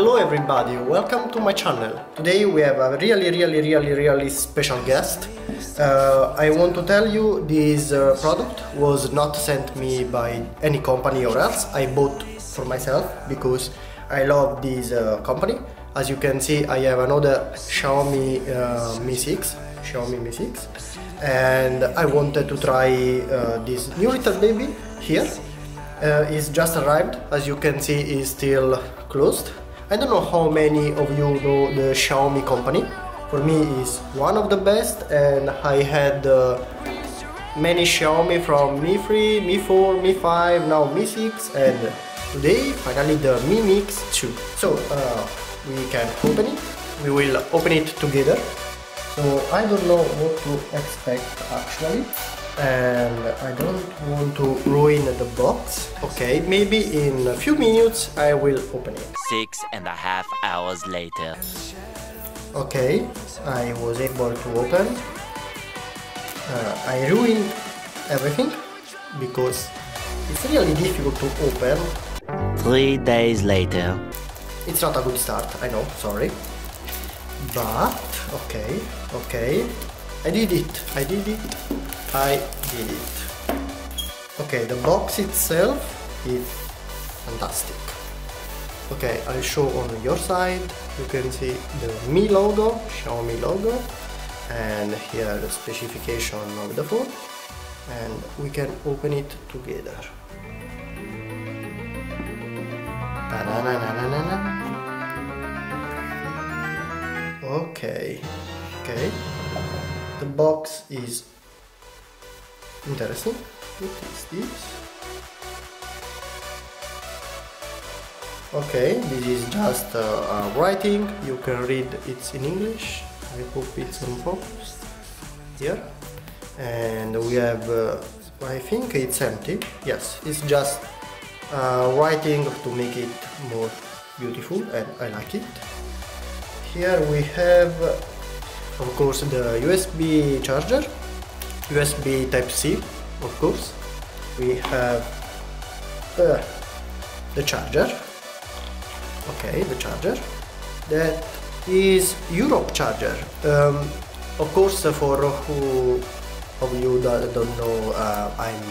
Hello everybody, welcome to my channel. Today we have a really special guest. I want to tell you this product was not sent me by any company or else. I bought for myself because I love this company. As you can see, I have another Xiaomi Mi 6, and I wanted to try this new little baby here. It's just arrived. As you can see, it's still closed. I don't know how many of you know the Xiaomi company. For me, it's one of the best, and I had many Xiaomi from Mi 3, Mi 4, Mi 5, now Mi 6, and today finally the Mi Mix 2. So we can open it. We will open it together. So I don't know what to expect actually, and I don't want to ruin the box. Okay, maybe in a few minutes I will open it. 6.5 hours later. Okay, I was able to open. I ruined everything because it's really difficult to open. 3 days later. It's not a good start, I know, sorry. But, okay. I did it. Okay, the box itself is fantastic. Okay, I'll show on your side. You can see the Mi logo, Xiaomi logo, and here the specification of the phone, and we can open it together. Okay. The box is interesting. What is this? Okay, this is just writing. You can read it's in English. I hope it's in focus here. And we have, I think it's empty. Yes, it's just writing to make it more beautiful, and I like it. Here we have, of course, the USB charger, USB Type-C, of course. We have the charger. Okay, the charger. That is Europe charger. Of course, for who of you that don't know, I'm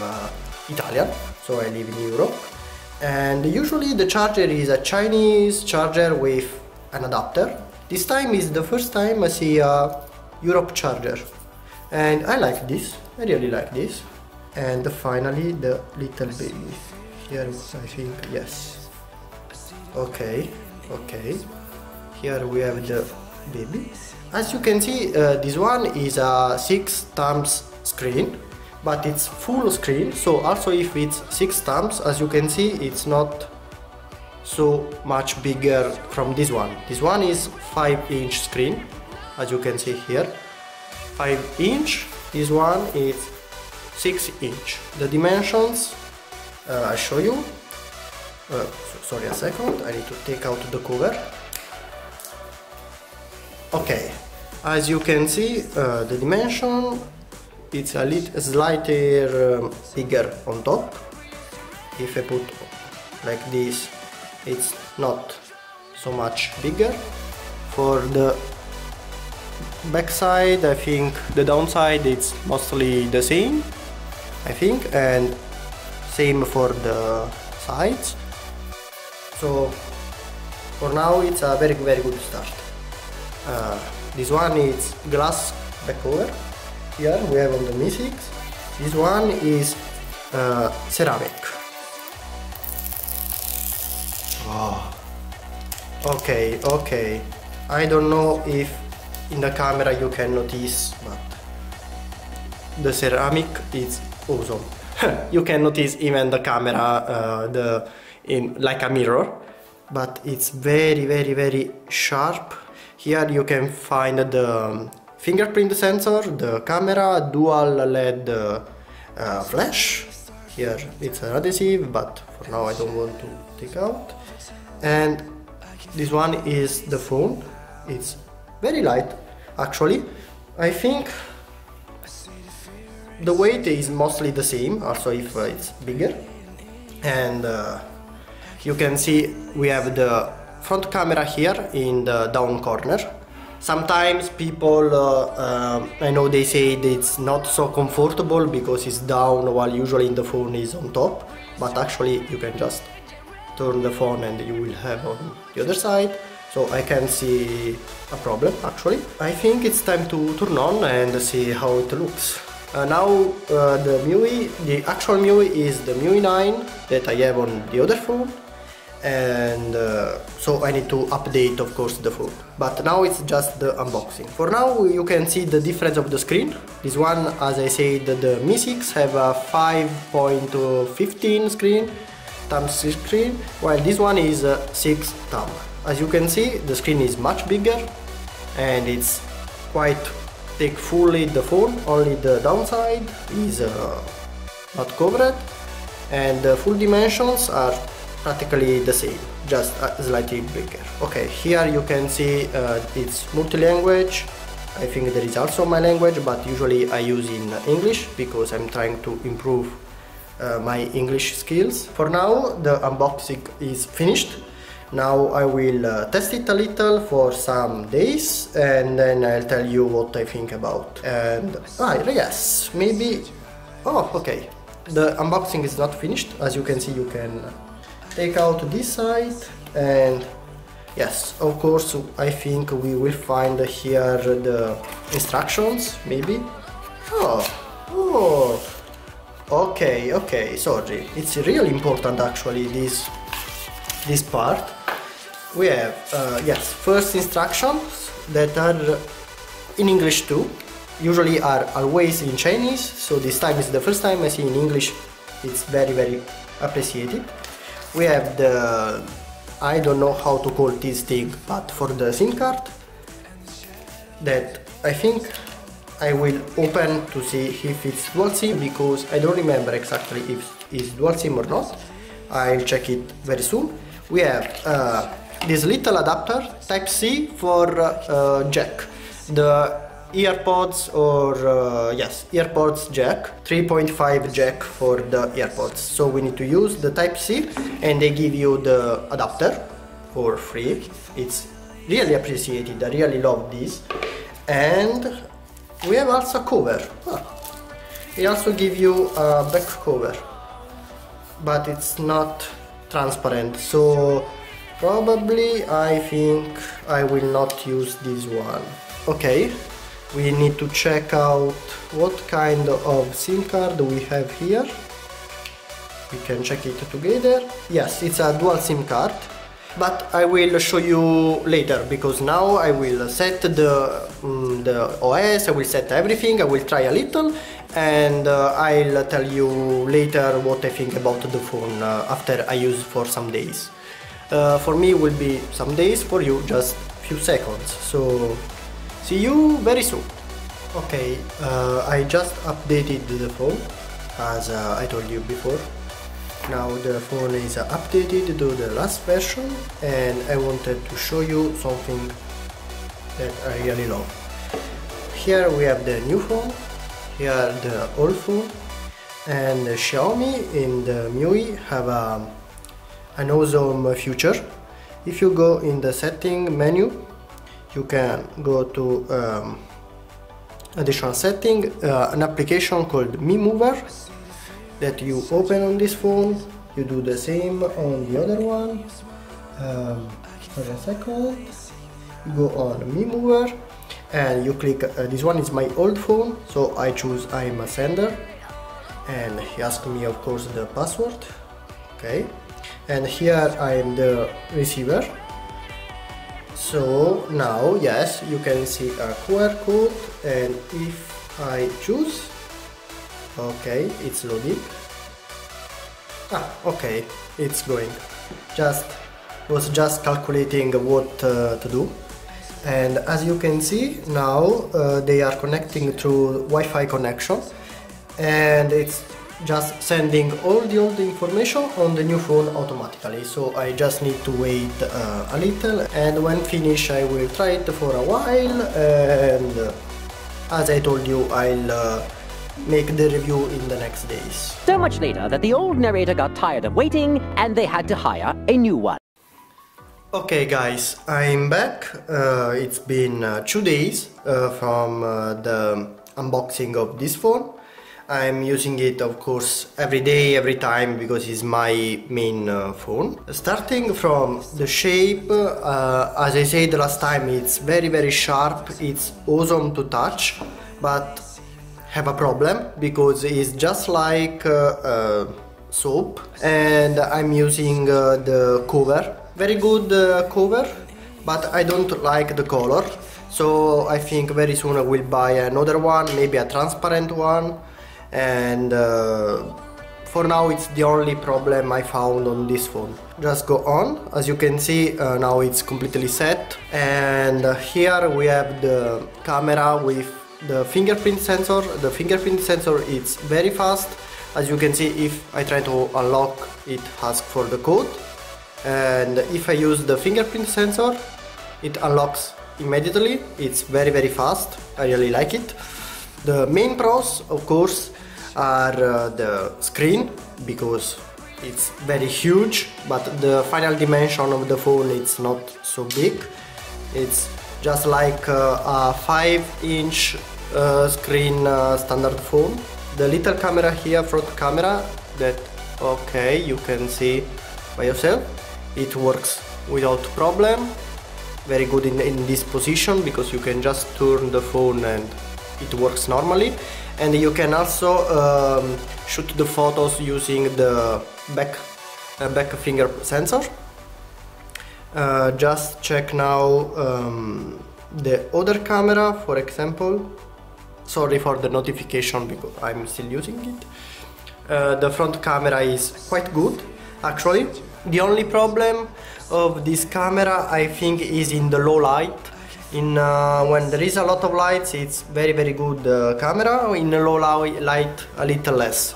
Italian, so I live in Europe. And usually the charger is a Chinese charger with an adapter. This time is the first time I see a Europe charger, and I like this. I really like this. And finally the little baby. Here I think, yes. Okay. Here we have the baby. As you can see, this one is a 6x screen, but it's full screen. So also if it's 6x, as you can see, it's not so much bigger from this one. This one is 5-inch screen, as you can see here, 5-inch. This one is 6-inch. The dimensions, I show you. Sorry a second, I need to take out the cover. Okay, as you can see, the dimension, it's a little slightly bigger on top. If I put like this, it's not so much bigger. For the back side, I think the downside it's mostly the same, I think, and same for the sides. So for now it's a very good start. This one is glass back cover. Here we have on the Mi 6. This one is ceramic. Oh. Okay. I don't know if in the camera you can notice, but the ceramic is awesome. You can notice even the camera like a mirror, but it's very sharp. Here you can find the fingerprint sensor, the camera, dual LED flash. Here it's an adhesive, but for now I don't want to take out. And this one is the phone. It's very light actually. I think the weight is mostly the same, also if it's bigger. And you can see we have the front camera here in the down corner. Sometimes people, I know they say that it's not so comfortable because it's down while usually the phone is on top, but actually you can just turn the phone and you will have on the other side. So I can see a problem actually. I think it's time to turn on and see how it looks. Now the MIUI, the actual MIUI is the MIUI 9 that I have on the other phone, and so I need to update of course the phone, but now it's just the unboxing. For now you can see the difference of the screen. This one, as I said, the Mi 6 have a 5.15 screen, thumb screen, while this one is 6 thumb. As you can see, the screen is much bigger and it's quite take fully the phone, only the downside is not covered, and the full dimensions are practically the same, just slightly bigger. Okay, here you can see it's multi-language. I think there is also my language, but usually I use in English because I'm trying to improve my English skills. For now the unboxing is finished. Now I will test it a little for some days and then I'll tell you what I think about. And yes, maybe... Oh, okay. The unboxing is not finished. As you can see, you can take out this side, and yes, of course, I think we will find here the instructions, maybe. Oh, okay, sorry. It's really important actually, this part. We have, yes, first instructions that are in English too. Usually are always in Chinese, so this time is the first time I see in English. It's very, very appreciated. We have the, I don't know how to call this thing, but for the SIM card, that I think I will open to see if it's dual SIM, because I don't remember exactly if it's dual SIM or not. I'll check it very soon. We have this little adapter, Type-C for jack, the earpods, or yes, earpods jack, 3.5 jack for the earpods. So we need to use the Type-C, and they give you the adapter for free. It's really appreciated, I really love this. And we have also a cover. They also give you a back cover, but it's not transparent, so probably I think I will not use this one. Okay, we need to check out what kind of SIM card we have here. We can check it together. Yes, it's a dual SIM card, but I will show you later, because now I will set the OS, I will set everything, I will try a little, and I'll tell you later what I think about the phone after I use for some days. For me it will be some days, for you just few seconds, so see you very soon. Okay, I just updated the phone, as I told you before. Now the phone is updated to the last version, and I wanted to show you something that I really love. Here we have the new phone, here the old phone, and the Xiaomi in the MIUI have an awesome feature. If you go in the setting menu, you can go to additional setting, an application called Mi Mover that you open on this phone. You do the same on the other one. For a second, you go on Mi Mover and you click, this one is my old phone, so I choose I'm a sender, and he asked me of course the password. Okay, and here I am the receiver. So now, yes, you can see a QR code, and if I choose, okay, it's loading. Okay, it's going. Was just calculating what to do. And as you can see now, they are connecting through Wi-Fi connection, and it's just sending all the old information on the new phone automatically. So I just need to wait a little, and when finished I will try it for a while, and as I told you, I'll make the review in the next days. So much later that the old narrator got tired of waiting and they had to hire a new one. Okay guys, I'm back. It's been 2 days from the unboxing of this phone. I'm using it of course every day, every time, because it's my main phone. Starting from the shape, as I said last time, it's very sharp, it's awesome to touch, but have a problem because it's just like soap, and I'm using the cover. Very good cover, but I don't like the color, so I think very soon I will buy another one, maybe a transparent one, and for now it's the only problem I found on this phone. Just go on. As you can see, now it's completely set, and here we have the camera with the fingerprint sensor. The fingerprint sensor is very fast. As you can see, if I try to unlock, it asks for the code, and if I use the fingerprint sensor, it unlocks immediately. It's very fast. I really like it. The main pros, of course, are the screen, because it's very huge, but the final dimension of the phone, it's not so big. It's just like a 5-inch screen standard phone. The little camera here, front camera, that okay, you can see by yourself, it works without problem. Very good in this position, because you can just turn the phone and it works normally. And you can also shoot the photos using the back finger sensor. Just check now the other camera, for example. Sorry for the notification, because I'm still using it. The front camera is quite good, actually. The only problem of this camera, I think, is in the low light. When there is a lot of lights, it's very good camera. In the low light, a little less.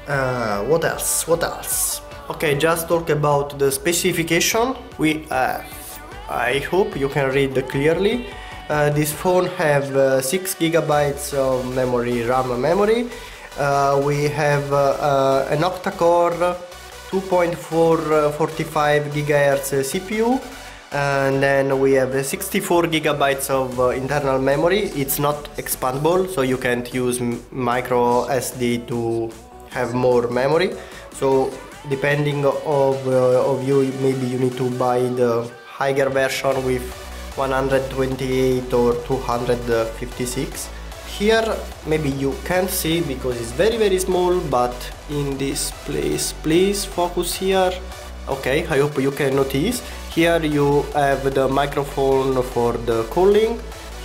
What else? Okay, just talk about the specification. I hope you can read clearly. This phone have 6 GB of memory, RAM memory. We have an octa-core 2.445 GHz CPU, and then we have 64 GB of internal memory. It's not expandable, so you can't use micro SD to have more memory. So depending of you, maybe you need to buy the higher version with 128 or 256. Here maybe you can't see because it's very small, but in this place, please focus here. Okay, I hope you can notice. Here you have the microphone for the calling.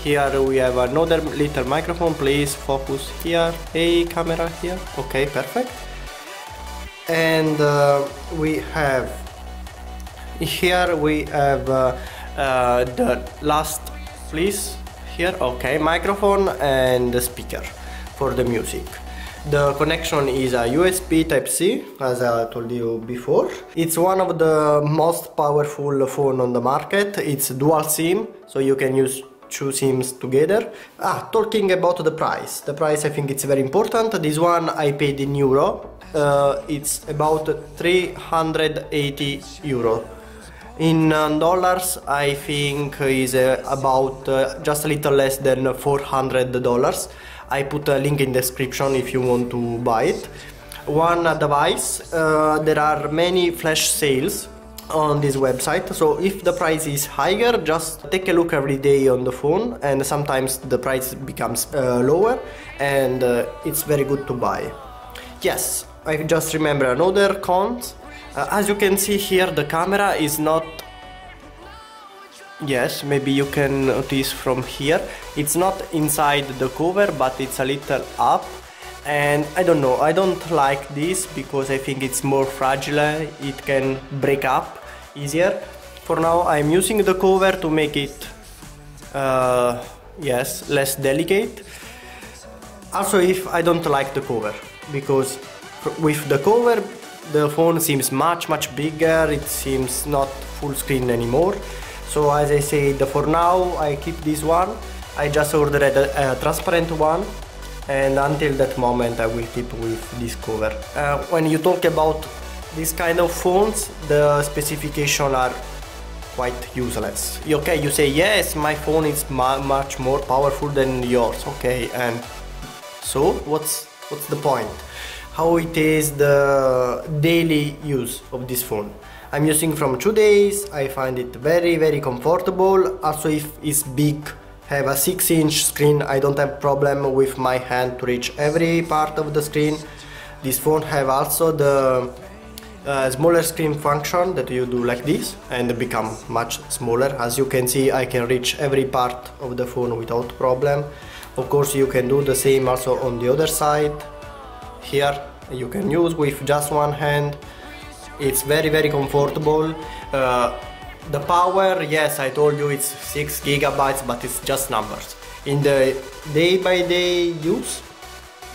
Here we have another little microphone. Please focus here. Hey, camera here. Okay, perfect. And we have the last, please. Here, okay, microphone and the speaker for the music. The connection is a USB Type-C, as I told you before. It's one of the most powerful phone on the market. It's dual SIM, so you can use 2 SIMs together. Talking about the price. The price, I think it's very important. This one I paid in euro. It's about 380 euro. In dollars, I think is about just a little less than $400. I put a link in the description if you want to buy it. One device, there are many flash sales on this website, so if the price is higher, just take a look every day on the phone, and sometimes the price becomes lower, and it's very good to buy. Yes, I just remember another cons. As you can see here, the camera is not... Yes, maybe you can notice from here, it's not inside the cover, but it's a little up, and I don't know, I don't like this because I think it's more fragile, it can break up easier. For now I'm using the cover to make it yes, less delicate. Also, if I don't like the cover, because with the cover the phone seems much bigger, it seems not full screen anymore. So as I said, for now I keep this one. I just ordered a transparent one, and until that moment I will keep with this cover. When you talk about this kind of phones, the specifications are quite useless. Okay, you say yes, my phone is much more powerful than yours. Okay, and so what's the point? How it is the daily use of this phone? I'm using from 2 days. I find it very comfortable. Also, if it's big, have a 6-inch screen, I don't have problem with my hand to reach every part of the screen. This phone have also the smaller screen function that you do like this and become much smaller. As you can see, I can reach every part of the phone without problem. Of course, you can do the same also on the other side. Here you can use with just one hand. It's very comfortable. The power, yes, I told you it's 6 gigabytes, but it's just numbers. In the day-by-day use,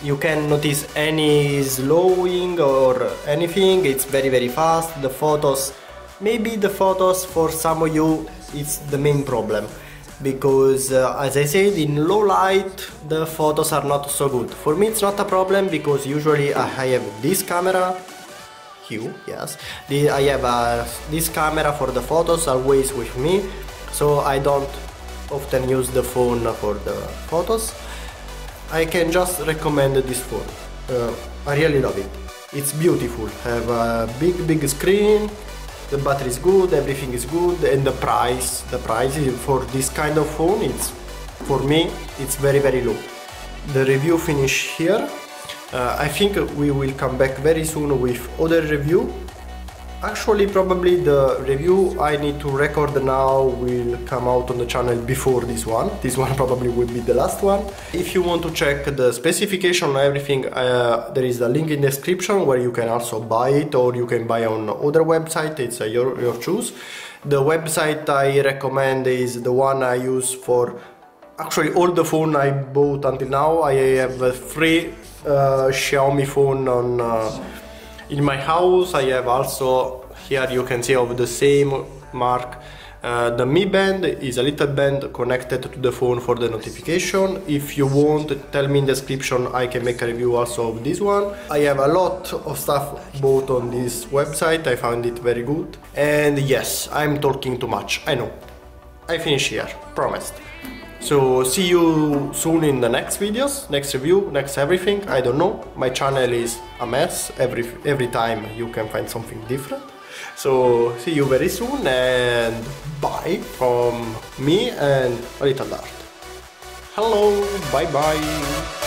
you can notice any slowing or anything. It's very fast. The photos, maybe the photos for some of you, it's the main problem. Because as I said, in low light the photos are not so good. For me it's not a problem because usually I have this camera. Yes, I have this camera for the photos always with me, so I don't often use the phone for the photos. I can just recommend this phone. I really love it. It's beautiful. Have a big screen. The battery is good. Everything is good, and the price for this kind of phone, it's for me it's very low. The review finish here. I think we will come back very soon with other review. Actually, probably the review I need to record now will come out on the channel before this one. This one probably will be the last one. If you want to check the specification and everything, there is a link in the description where you can also buy it, or you can buy on other website. It's your choice. The website I recommend is the one I use for actually all the phone I bought until now. I have a free Xiaomi phone in my house. I have also, here you can see of the same mark, the Mi Band is a little band connected to the phone for the notification. If you want, tell me in the description, I can make a review also of this one. I have a lot of stuff bought on this website. I found it very good. And yes, I'm talking too much, I know. I finish here, promised. So see you soon in the next videos, next review, next everything, I don't know. My channel is a mess, every time you can find something different. So see you very soon, and bye from me and Little Dart. Hello, bye bye.